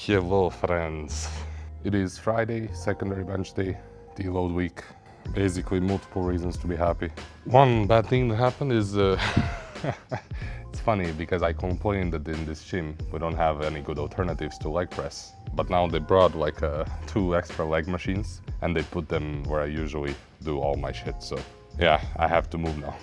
Hello friends. It is Friday, secondary bench day, deload week. Basically multiple reasons to be happy. One bad thing that happened is it's funny because I complained that in this gym we don't have any good alternatives to leg press. But now they brought like 2 extra leg machines and they put them where I usually do all my shit. So yeah, I have to move now.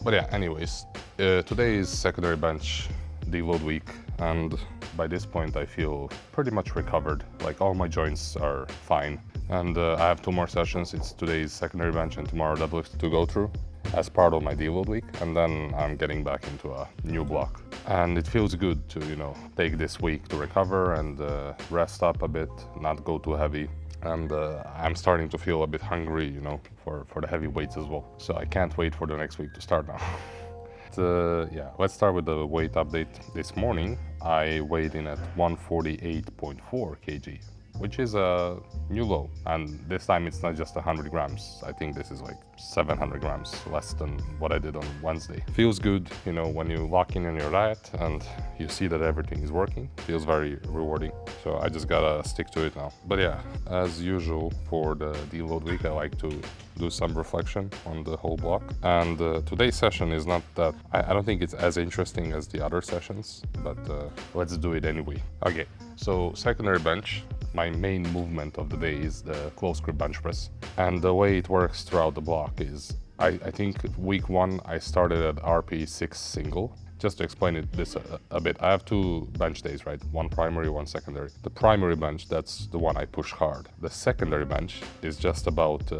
But yeah, anyways, today is secondary bench deload week, and by this point I feel pretty much recovered. Like all my joints are fine, and I have 2 more sessions. It's today's secondary bench and tomorrow deadlift to go through as part of my deload week, and then I'm getting back into a new block. And it feels good to, take this week to recover and rest up a bit, not go too heavy. And I'm starting to feel a bit hungry, for the heavy weights as well. So I can't wait for the next week to start now. Yeah, let's start with the weight update. This morning, I weighed in at 148.4 kg, which is a new low. And this time it's not just 100 grams. I think this is like 700 grams less than what I did on Wednesday. Feels good, when you lock in on your diet and you see that everything is working. Feels very rewarding. So I just gotta stick to it now. But yeah, as usual for the deload week, I like to do some reflection on the whole block. And today's session is not that, I don't think it's as interesting as the other sessions, but let's do it anyway. Okay, so secondary bench. My main movement of the day is the close grip bench press. And the way it works throughout the block is, I think week 1 I started at RP 6 single. Just to explain this a bit, I have 2 bench days, right? One primary, one secondary. The primary bench, that's the one I push hard. The secondary bench is just about,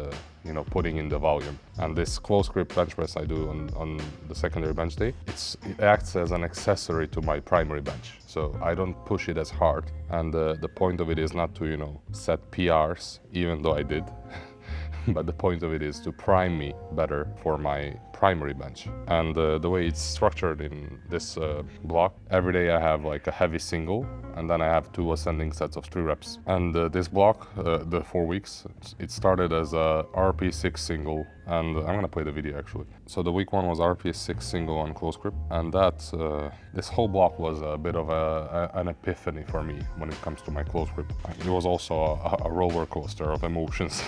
putting in the volume. And this close grip bench press I do on the secondary bench day, it acts as an accessory to my primary bench. So I don't push it as hard. And the point of it is not to, set PRs, even though I did. But the point of it is to prime me better for my primary bench. And the way it's structured in this block, every day I have like a heavy single, and then I have 2 ascending sets of 3 reps. And this block, the 4 weeks, it started as a RP6 single, and I'm gonna play the video actually. So the week 1 was RP6 single on close grip, and this whole block was a bit of an epiphany for me when it comes to my close grip. It was also a roller coaster of emotions.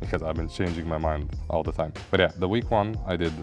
Because I've been changing my mind all the time. But yeah, the week 1 I did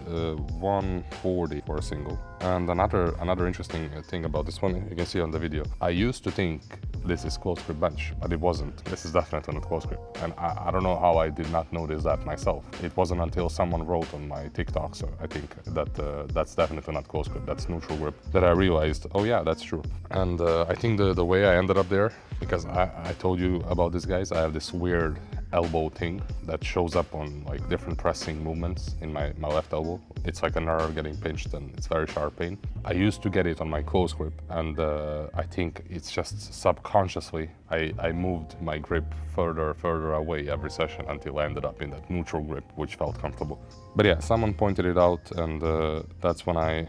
140 for a single. And another interesting thing about this one, you can see on the video, I used to think this is close grip bench, but it wasn't. This is definitely not close grip. And I don't know how I did not notice that myself. It wasn't until someone wrote on my TikTok, so I think that that's definitely not close grip, that's neutral grip, that I realized, oh yeah, that's true. And I think the way I ended up there, because I told you about this, guys, I have this weird elbow thing that shows up on like different pressing movements in my left elbow. It's like a nerve getting pinched and it's very sharp pain. I used to get it on my close grip, and I think it's just subconsciously I moved my grip further away every session until I ended up in that neutral grip, which felt comfortable. But yeah, someone pointed it out, and that's when I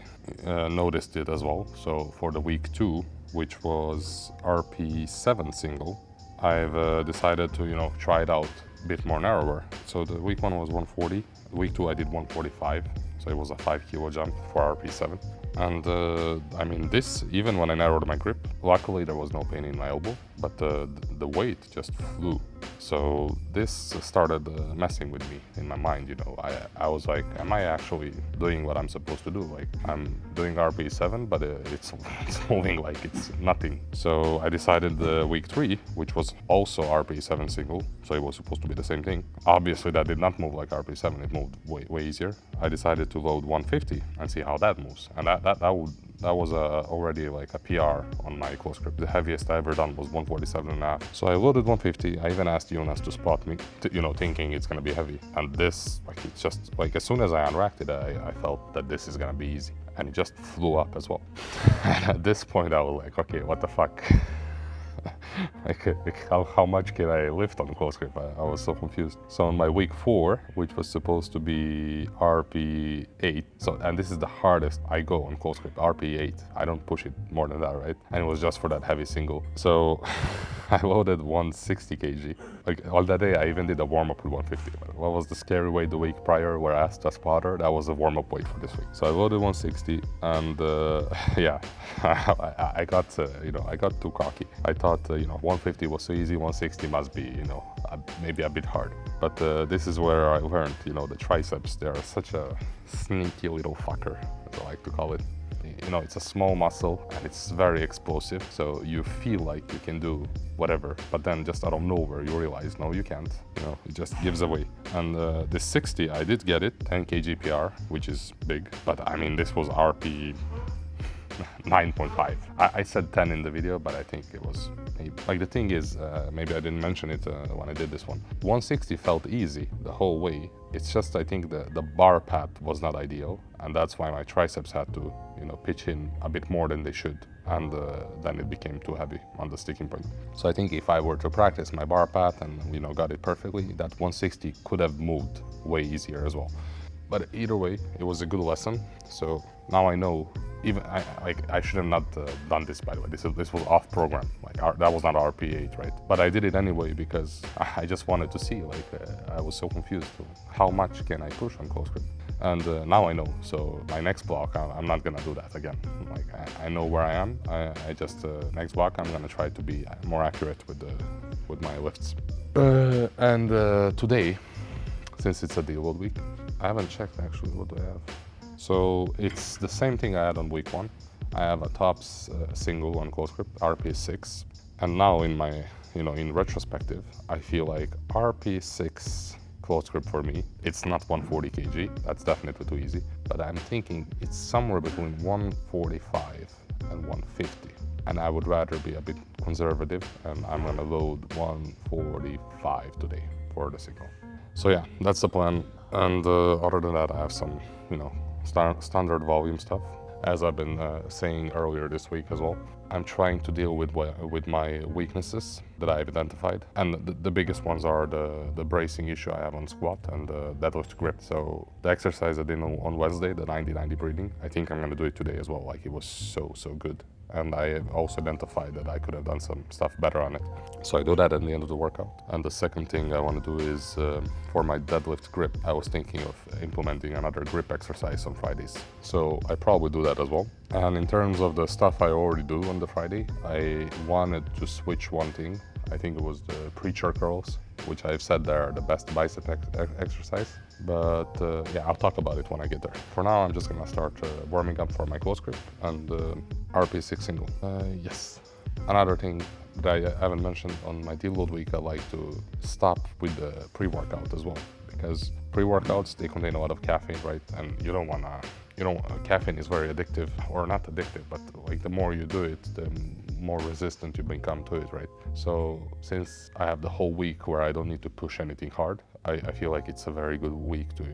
noticed it as well. So for the week 2, which was RP7 single, I've decided to, try it out a bit more narrower. So the week 1 was 140, week 2 I did 145, so it was a 5 kilo jump for RP7. And I mean, this, even when I narrowed my grip, luckily there was no pain in my elbow, but the weight just flew. So this started messing with me in my mind, I was like, am I actually doing what I'm supposed to do? Like, I'm doing RP7, but it's moving like it's nothing. So I decided the week 3, which was also RP7 single, so it was supposed to be the same thing. Obviously that did not move like RP7, it moved way easier. I decided to load 150 and see how that moves. And that was already like a PR on my close grip. The heaviest I ever done was 147.5. So I loaded 150. I even asked Jonas to spot me, thinking it's gonna be heavy. And this, like, it's just like, as soon as I unracked it, I felt that this is gonna be easy. And it just flew up as well. And at this point I was like, okay, what the fuck? like how much can I lift on close grip? I was so confused. So on my week 4, which was supposed to be RP8, and this is the hardest I go on close grip, RP8. I don't push it more than that, right? And it was just for that heavy single. So I loaded 160 kg. Like on that day, I even did a warm-up with 150. What was the scary weight the week prior where I asked a spotter? That was a warm-up weight for this week. So I loaded 160, and yeah, I got I got too cocky. I thought 150 was so easy, 160 must be maybe a bit hard. But this is where I learned the triceps. They are such a sneaky little fucker, as I like to call it. It's a small muscle and it's very explosive, so you feel like you can do whatever, but then just out of nowhere you realize no, you can't. It just gives away. And this 60, I did get it, 10 kg PR, which is big, but I mean this was RP 9.5. I said 10 in the video, but I think it was maybe, like, the thing is, maybe I didn't mention it when I did this one. 160 felt easy the whole way. It's just, I think the bar path was not ideal, and that's why my triceps had to pitch in a bit more than they should, and then it became too heavy on the sticking point. So I think if I were to practice my bar path and got it perfectly, that 160 could have moved way easier as well. But either way, it was a good lesson. So now I know. Even I should have not done this, by the way. This was off program. That was not RP8, right? But I did it anyway because I just wanted to see. I was so confused. How much can I push on close grip? And now I know. So my next block, I'm not gonna do that again. I know where I am. I just next block I'm gonna try to be more accurate with my lifts. And today, since it's a deload week, I haven't checked actually. What do I have? So it's the same thing I had on week 1. I have a tops single on close grip, RP6. And now in my, in retrospective, I feel like RP6 close grip for me, it's not 140 kg. That's definitely too easy. But I'm thinking it's somewhere between 145 and 150. And I would rather be a bit conservative, and I'm gonna load 145 today for the single. So yeah, that's the plan. And other than that, I have some, standard volume stuff. As I've been saying earlier this week as well, I'm trying to deal with my weaknesses that I've identified. And the biggest ones are the bracing issue I have on squat and the deadlift grip. So the exercise I did on Wednesday, the 90-90 breathing, I think I'm gonna do it today as well. It was so good. And I have also identified that I could have done some stuff better on it. So I do that at the end of the workout. And the second thing I want to do is, for my deadlift grip, I was thinking of implementing another grip exercise on Fridays. So I probably do that as well. And in terms of the stuff I already do on the Friday, I wanted to switch one thing. I think it was the preacher curls, which I've said they're the best bicep exercise. But yeah, I'll talk about it when I get there. For now, I'm just gonna start warming up for my close grip and RP6 single. Yes. Another thing that I haven't mentioned, on my deload week, I like to stop with the pre-workout as well, because pre-workouts, they contain a lot of caffeine, right? And you don't wanna, caffeine is very addictive, or not addictive, but the more you do it, the more resistant you become to it, right? So since I have the whole week where I don't need to push anything hard, I feel like it's a very good week to,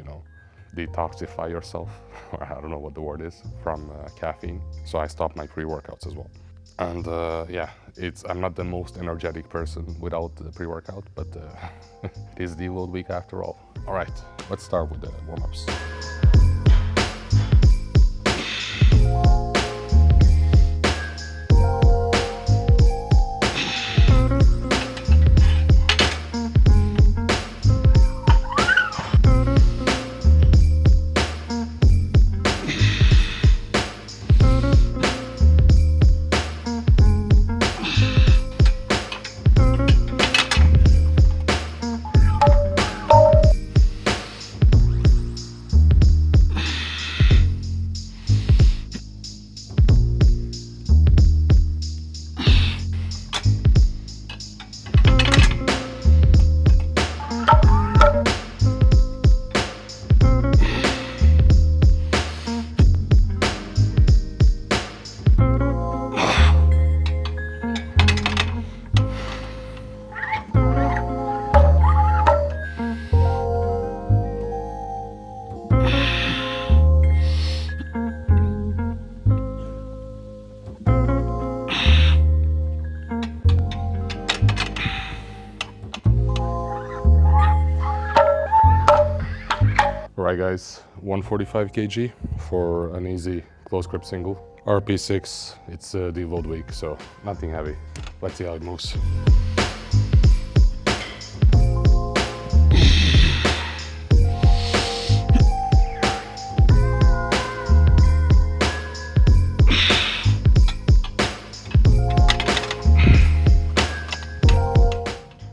detoxify yourself, or I don't know what the word is, from caffeine. So I stopped my pre-workouts as well. And yeah, I'm not the most energetic person without the pre-workout, but it is deload week after all. All right, let's start with the warm-ups. Alright guys, 145 kg, for an easy close grip single. RP6, it's a deload week, so nothing heavy. Let's see how it moves.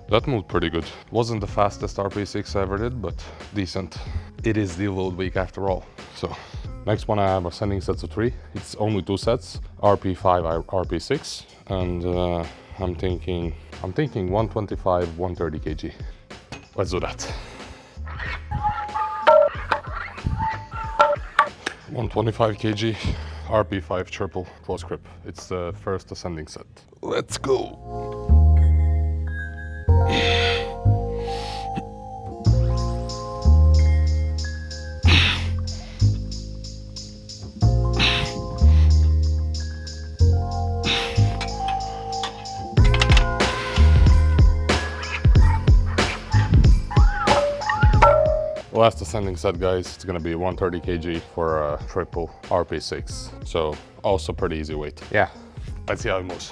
That moved pretty good. Wasn't the fastest RP6 I ever did, but decent. It is deload week after all. So next one I have ascending sets of 3. It's only 2 sets, RP5, RP6, and I'm thinking 125, 130 kg. Let's do that. 125 kg, RP5 triple close grip. It's the first ascending set. Let's go. Last ascending set, guys, it's gonna be 130 kg for a triple RP6. So also pretty easy weight. Yeah, let's see how it moves.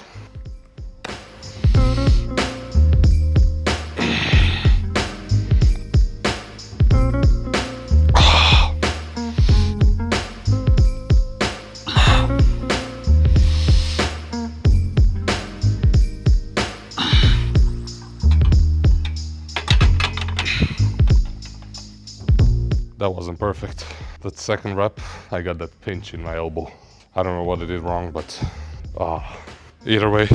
That wasn't perfect. That second rep, I got that pinch in my elbow. I don't know what I did wrong, but either way,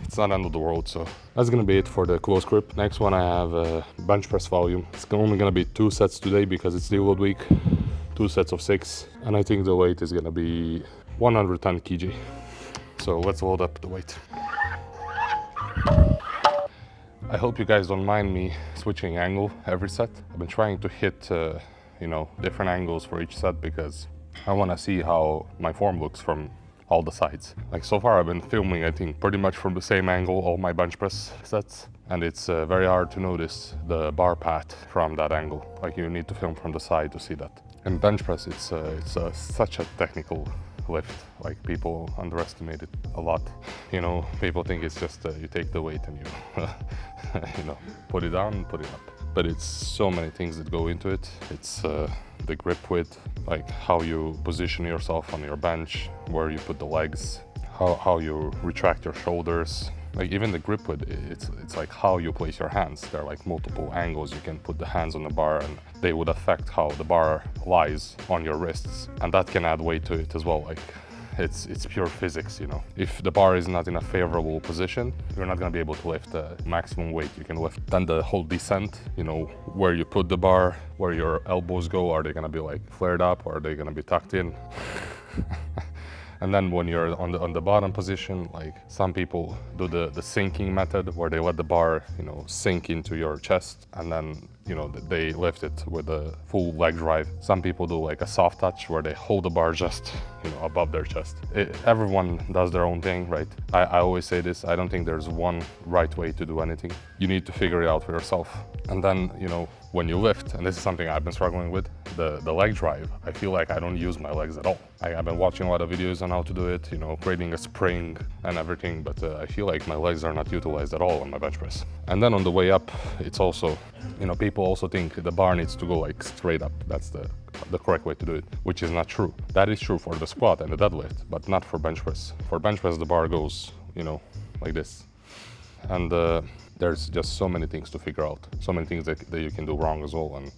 it's not end of the world. So that's gonna be it for the close grip. Next one, I have bench press volume. It's only gonna be 2 sets today because it's deload week. 2 sets of 6, and I think the weight is gonna be 110 kg. So let's load up the weight. I hope you guys don't mind me switching angle every set. I've been trying to hit you know, different angles for each set because I want to see how my form looks from all the sides. Like so far I've been filming, I think, pretty much from the same angle all my bench press sets, and it's very hard to notice the bar path from that angle. Like you need to film from the side to see that. And bench press, it's such a technical lift. Like people underestimate it a lot. You know, people think it's just you take the weight and you you know, put it down and put it up. But it's so many things that go into it. It's the grip width, like how you position yourself on your bench, where you put the legs, how you retract your shoulders. Like even the grip width, it's like how you place your hands. There are like multiple angles you can put the hands on the bar, and they would affect how the bar lies on your wrists, and that can add weight to it as well. Like it's pure physics, you know. If the bar is not in a favorable position, you're not gonna be able to lift the maximum weight you can lift. Then the whole descent, you know, where you put the bar, where your elbows go, are they gonna be like flared up or are they gonna be tucked in? And then when you're on the bottom position, like some people do the sinking method where they let the bar, you know, sink into your chest, and then, you know, they lift it with a full leg drive. Some people do like a soft touch where they hold the bar just, you know, above their chest. Everyone does their own thing, right? I always say this, I don't think there's one right way to do anything. You need to figure it out for yourself. And then, you know, when you lift, and this is something I've been struggling with, the leg drive, I feel like I don't use my legs at all. I've been watching a lot of videos on how to do it, you know, creating a spring and everything, but I feel like my legs are not utilized at all on my bench press. And then on the way up, it's also, you know, people also think the bar needs to go like straight up. That's the correct way to do it, which is not true. That is true for the squat and the deadlift, but not for bench press. For bench press, the bar goes, you know, like this. And there's just so many things to figure out, so many things that you can do wrong as well, and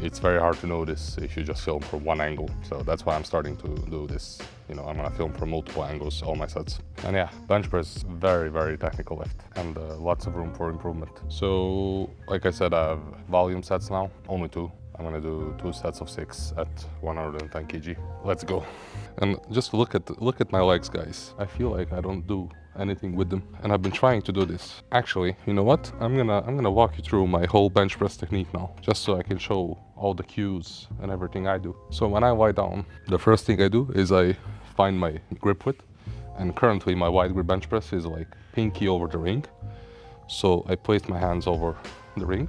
it's very hard to notice if you just film from one angle. So that's why I'm starting to do this. You know, I'm gonna film from multiple angles, all my sets. And yeah, bench press, very, very technical lift, and lots of room for improvement. So, like I said, I have volume sets now, only 2. I'm gonna do 2 sets of 6 at 110 kg. Let's go. And just look at my legs, guys. I feel like I don't do anything with them, and I've been trying to do this. Actually, you know what? I'm gonna walk you through my whole bench press technique now, just so I can show all the cues and everything I do. So when I lie down, the first thing I do is I find my grip width, and currently my wide grip bench press is like pinky over the ring. So I place my hands over the ring,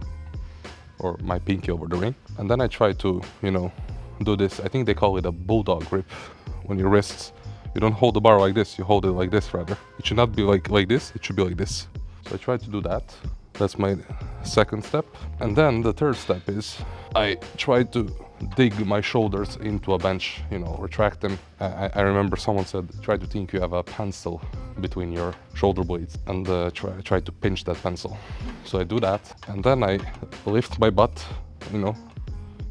or my pinky over the ring, and then I try to, you know, do this, I think they call it a bulldog grip on your wrists. You don't hold the bar like this, you hold it like this rather. It should not be like this, it should be like this. So I try to do that. That's my second step. And then the third step is I try to dig my shoulders into a bench, you know, retract them. I remember someone said, try to think you have a pencil between your shoulder blades and try to pinch that pencil. So I do that, and then I lift my butt, you know,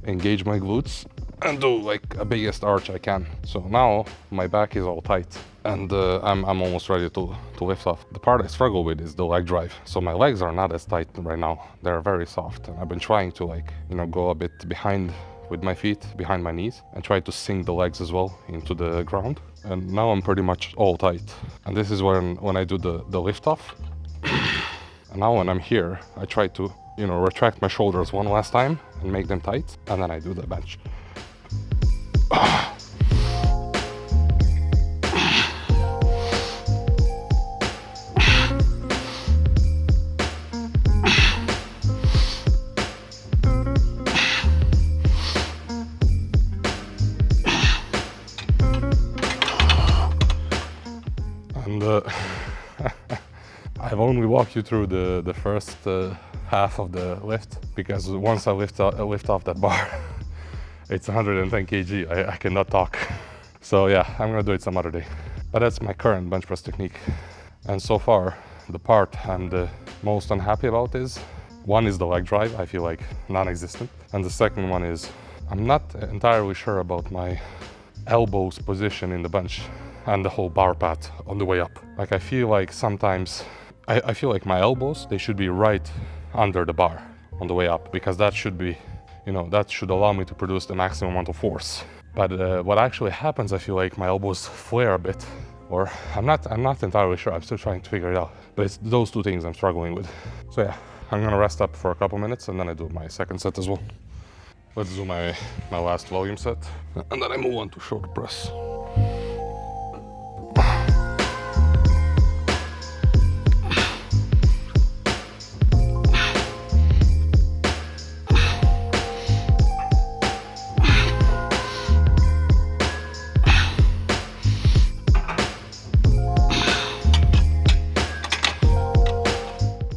engage my glutes and do like a biggest arch I can. So now my back is all tight and I'm almost ready to lift off. The part I struggle with is the leg drive. So my legs are not as tight right now. They're very soft, and I've been trying to, like, you know, go a bit behind with my feet, behind my knees, and try to sink the legs as well into the ground. And now I'm pretty much all tight. And this is when I do the lift off. And now when I'm here, I try to, you know, retract my shoulders one last time and make them tight, and then I do the bench. And I've only walked you through the first half of the lift, because once I lift off that bar, it's 110 kg, I cannot talk. So yeah, I'm gonna do it some other day. But that's my current bench press technique. And so far, the part I'm the most unhappy about is, one is the leg drive, I feel like non-existent. And the second one is, I'm not entirely sure about my elbows position in the bench and the whole bar path on the way up. Like, I feel like sometimes, I feel like my elbows, they should be right under the bar on the way up, because that should be, you know, that should allow me to produce the maximum amount of force. But what actually happens, I feel like my elbows flare a bit, or I'm not entirely sure, I'm still trying to figure it out. But it's those two things I'm struggling with. So yeah, I'm gonna rest up for a couple minutes and then I do my second set as well. Let's do my last volume set, and then I move on to shoulder press.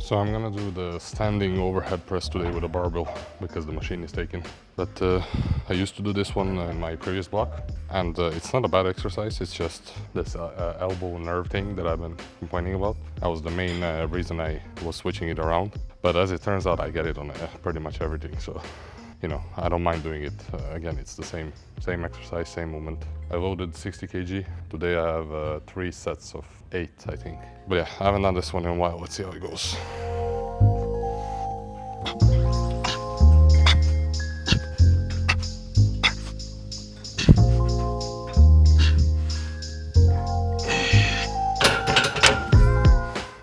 So I'm gonna do the standing overhead press today with a barbell because the machine is taken. But I used to do this one in my previous block, and it's not a bad exercise, it's just this elbow nerve thing that I've been complaining about. That was the main reason I was switching it around. But as it turns out, I get it on pretty much everything, so you know, I don't mind doing it. Again, it's the same exercise, same movement. I loaded 60 kg. Today I have 3 sets of 8, I think. But yeah, I haven't done this one in a while. Let's see how it goes.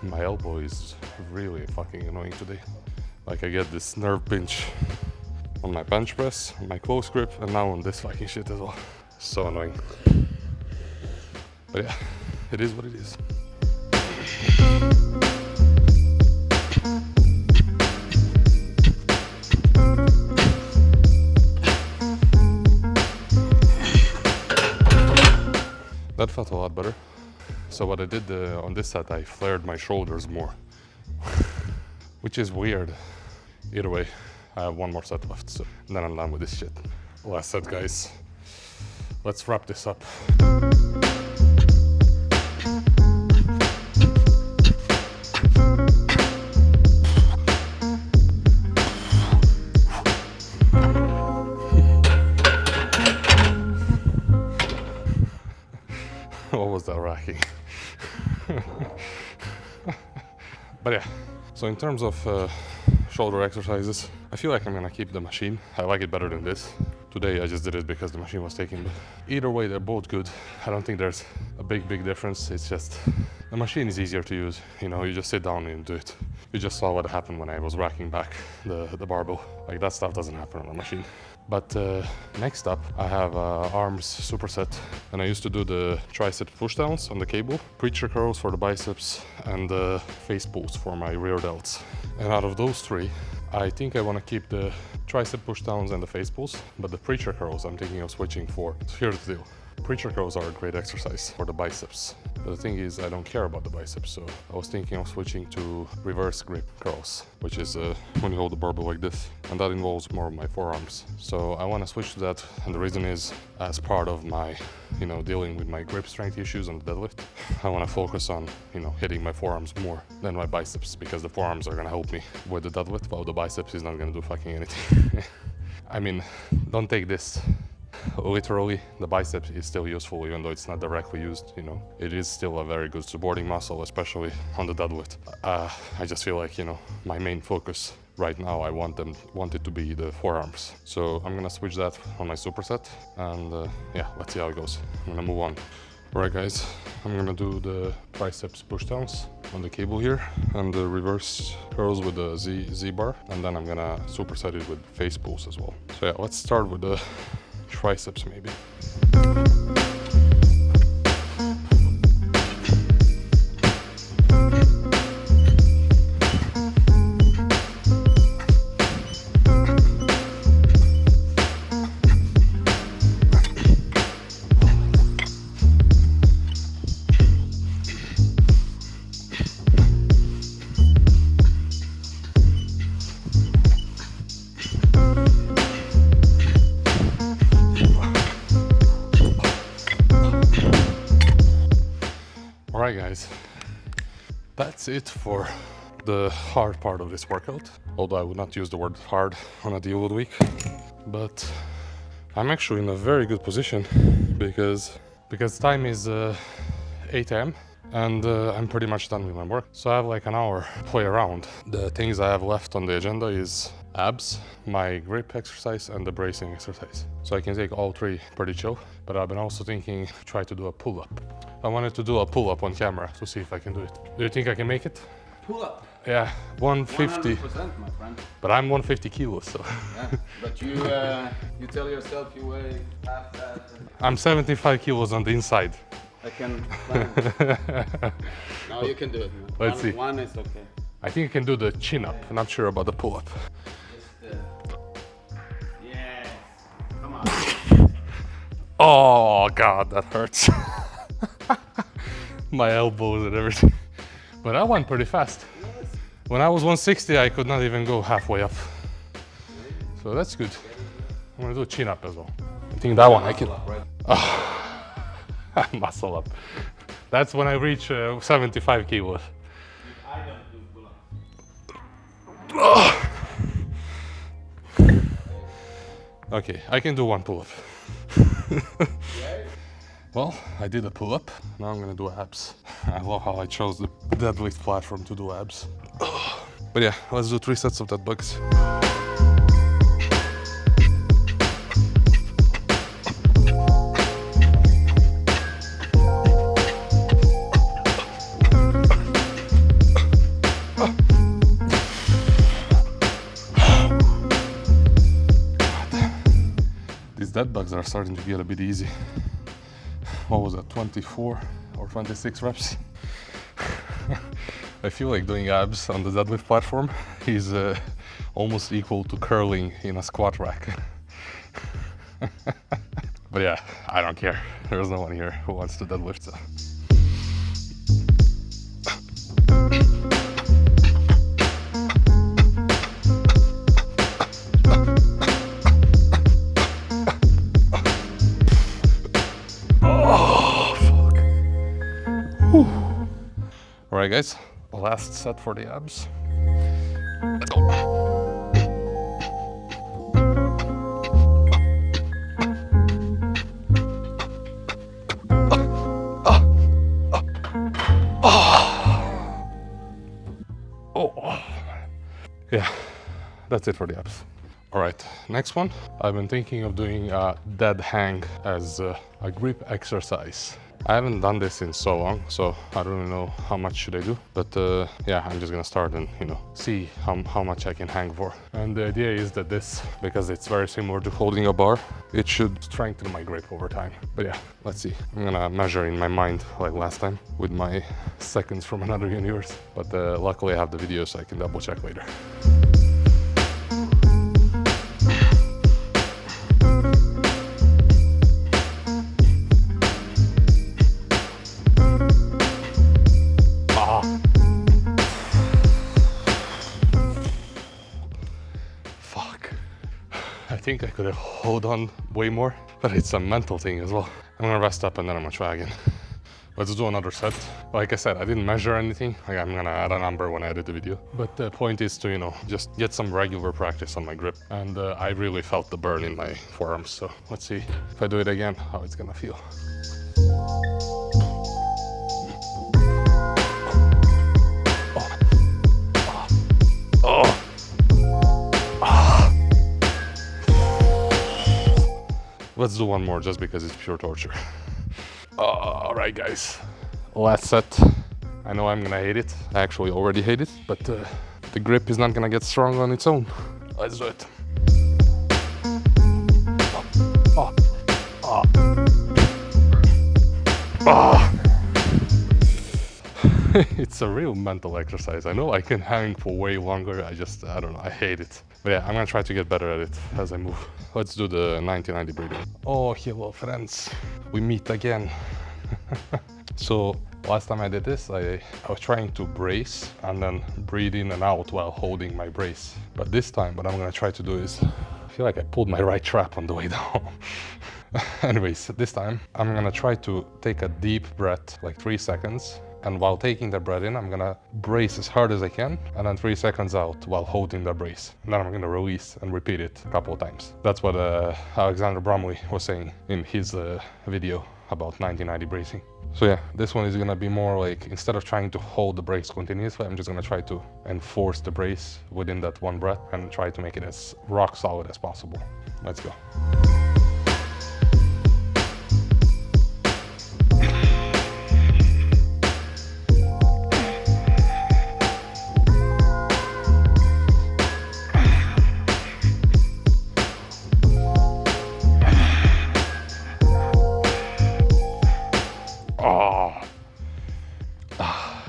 My elbow is really fucking annoying today. Like, I get this nerve pinch on my bench press, on my close grip, and now on this fucking shit as well. So annoying. But yeah, it is what it is. That felt a lot better. So what I did on this set, I flared my shoulders more, which is weird. Either way, I have one more set left, so then I'm done with this shit. Last set, guys. Let's wrap this up. What was that racking? But yeah, so in terms of shoulder exercises, I feel like I'm gonna keep the machine. I like it better than this. Today I just did it because the machine was taken, but either way they're both good. I don't think there's a big difference. It's just the machine is easier to use. You know, you just sit down and do it. You just saw what happened when I was racking back the barbell. Like, that stuff doesn't happen on a machine. But next up, I have arms superset, and I used to do the tricep pushdowns on the cable, preacher curls for the biceps, and face pulls for my rear delts. And out of those 3, I think I want to keep the tricep pushdowns and the face pulls, but the preacher curls I'm thinking of switching for. So here's the deal. Preacher curls are a great exercise for the biceps. But the thing is, I don't care about the biceps, so I was thinking of switching to reverse grip curls, which is when you hold the barbell like this, and that involves more of my forearms. So I want to switch to that, and the reason is, as part of my, dealing with my grip strength issues on the deadlift, I want to focus on, hitting my forearms more than my biceps, because the forearms are going to help me with the deadlift, while the biceps is not going to do fucking anything. I mean, don't take this literally. The biceps is still useful, even though it's not directly used. It is still a very good supporting muscle, especially on the deadlift. I just feel like, my main focus right now, I want it to be the forearms. So I'm gonna switch that on my superset, and yeah, let's see how it goes. I'm gonna move on. Alright guys, I'm gonna do the triceps pushdowns on the cable here, and the reverse curls with the Z bar, and then I'm gonna superset it with face pulls as well. So yeah, let's start with the triceps maybe. Alright guys, that's it for the hard part of this workout, although I would not use the word hard on a deload week. But I'm actually in a very good position because time is 8 AM and I'm pretty much done with my work. So I have like an hour to play around. The things I have left on the agenda is abs, my grip exercise, and the bracing exercise. So I can take all three pretty chill, but I've been also thinking to try to do a pull-up. I wanted to do a pull-up on camera to see if I can do it. Do you think I can make it? Pull-up? Yeah, 150. 100%, my friend. But I'm 150 kilos, so. Yeah, but you tell yourself you weigh half that. I'm 75 kilos on the inside. I can. No, you can do it. Let's see. One is okay. I think I can do the chin-up. I'm not sure about the pull-up. Yes. Come on. Oh God, that hurts. My elbows and everything. But I went pretty fast. When I was 160, I could not even go halfway up. So that's good. I'm gonna do a chin-up as well. I think that one I can. Muscle up. That's when I reach 75 kilos. I don't do pull-up. Okay, I can do one pull-up. Well, I did a pull-up. Now I'm gonna do abs. I love how I chose the deadlift platform to do abs. But yeah, let's do 3 sets of dead bugs. These dead bugs are starting to get a bit easy. What was that, 24 or 26 reps? I feel like doing abs on the deadlift platform is almost equal to curling in a squat rack. But yeah, I don't care. There's no one here who wants to deadlift. So. Alright guys, last set for the abs. Let's go. Yeah, that's it for the abs. Alright, next one. I've been thinking of doing a dead hang as a grip exercise. I haven't done this in so long, so I don't really know how much should I do. But yeah, I'm just gonna start and see how much I can hang for. And the idea is that this, because it's very similar to holding a bar, it should strengthen my grip over time. But yeah, let's see. I'm gonna measure in my mind like last time with my seconds from another universe. But luckily I have the video so I can double check later. think I could have hold on way more, but it's a mental thing as well. I'm gonna rest up and then I'm gonna try again. Let's do another set. Like I said, I didn't measure anything. Like, I'm gonna add a number when I edit the video. But the point is to, you know, just get some regular practice on my grip. And I really felt the burn in my forearms. So let's see if I do it again, how it's gonna feel. Let's do one more just because it's pure torture. All right, guys. Last set. I know I'm gonna hate it. I actually already hate it, but the grip is not gonna get strong on its own. Let's do it. Oh. Oh. Oh. It's a real mental exercise. I know I can hang for way longer. I don't know, I hate it. But yeah, I'm gonna try to get better at it as I move. Let's do the 90-90 breathing. Oh, hello friends. We meet again. So last time I did this, I was trying to brace and then breathe in and out while holding my brace. But this time, what I'm gonna try to do is, I feel like I pulled my right trap on the way down. Anyways, this time, I'm gonna try to take a deep breath, like 3 seconds. And while taking the breath in, I'm gonna brace as hard as I can, and then 3 seconds out while holding the brace. And then I'm gonna release and repeat it a couple of times. That's what Alexander Bromley was saying in his video about 90-90 bracing. So yeah, this one is gonna be more like, instead of trying to hold the brace continuously, I'm just gonna try to enforce the brace within that one breath and try to make it as rock solid as possible. Let's go.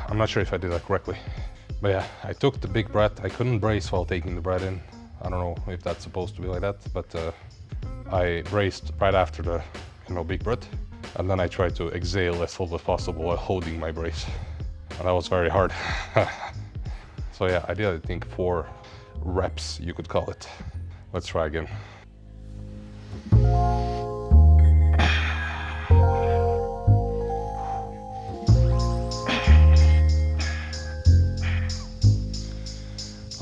I'm not sure if I did that correctly, but yeah, I took the big breath. I couldn't brace while taking the breath in. I don't know if that's supposed to be like that, but I braced right after the, you know, big breath, and then I tried to exhale as full as possible while holding my brace, and that was very hard. So yeah, I did, I think, 4 reps, you could call it. Let's try again.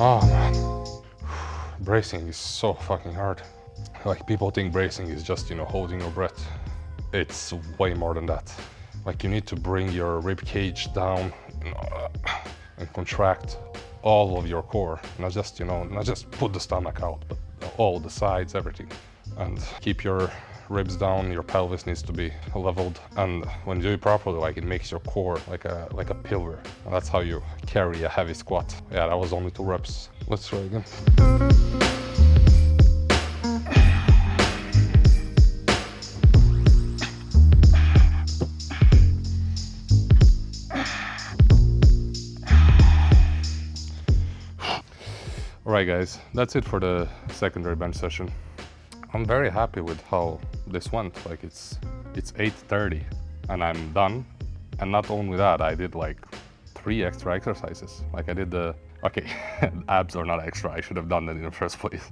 Oh man, bracing is so fucking hard. Like, people think bracing is just, you know, holding your breath. It's way more than that. Like, you need to bring your rib cage down, you know, and contract all of your core. Not just, you know, not just put the stomach out, but all the sides, everything. And keep your ribs down, your pelvis needs to be leveled. And when you do it properly, like, it makes your core like a pillar. And that's how you carry a heavy squat. Yeah, that was only 2 reps. Let's try again. Alright guys, that's it for the secondary bench session. I'm very happy with how this went. Like, it's 8:30 and I'm done. And not only that, I did like 3 extra exercises. Like, I did the, okay, abs are not extra, I should have done that in the first place.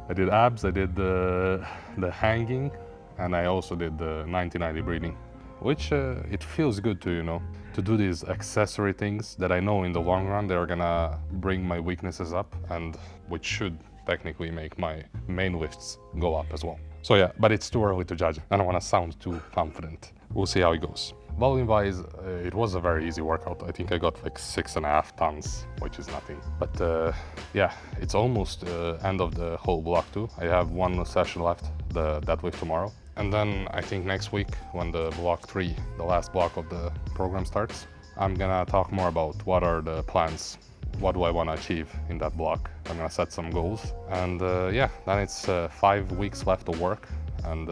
I did abs, I did the hanging, and I also did the 90-90 breathing, which it feels good to, you know, to do these accessory things that I know in the long run they're gonna bring my weaknesses up, and which should technically make my main lifts go up as well. So yeah, but it's too early to judge. I don't want to sound too confident. We'll see how it goes. Volume wise, it was a very easy workout. I think I got like 6.5 tons, which is nothing. But yeah, it's almost end of the whole block too. I have 1 session left, the deadlift tomorrow. And then I think next week, when the block 3, the last block of the program starts, I'm gonna talk more about what are the plans. What do I want to achieve in that block? I'm gonna set some goals, and yeah, then it's 5 weeks left of work, and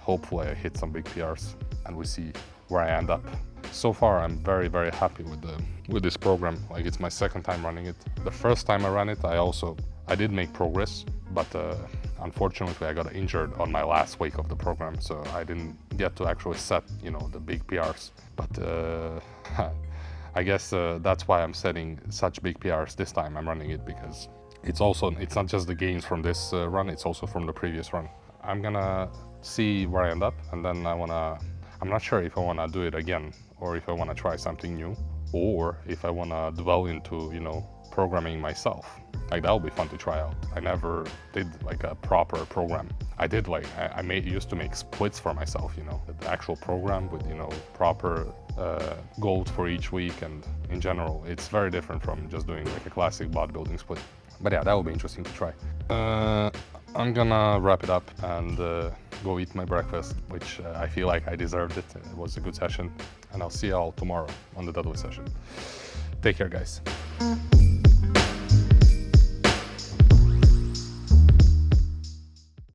hopefully I hit some big PRs and we see where I end up. So far, I'm very, very happy with this program. Like, it's my 2nd time running it. The first time I ran it, I did make progress, but unfortunately I got injured on my last week of the program, so I didn't get to actually set, you know, the big PRs. But I guess that's why I'm setting such big PRs this time I'm running it, because It's not just the gains from this run, it's also from the previous run. I'm gonna see where I end up, and then I'm not sure if I wanna do it again, or if I wanna try something new, or if I wanna dwell into, you know, programming myself. Like, that would be fun to try out. I never did like a proper program. I did like, I used to make splits for myself, you know, the actual program with, you know, proper goals for each week, and in general, it's very different from just doing like a classic bodybuilding split. But yeah, that would be interesting to try. I'm gonna wrap it up and go eat my breakfast, which I feel like I deserved it. It was a good session, and I'll see y'all tomorrow on the deadlift session. Take care, guys.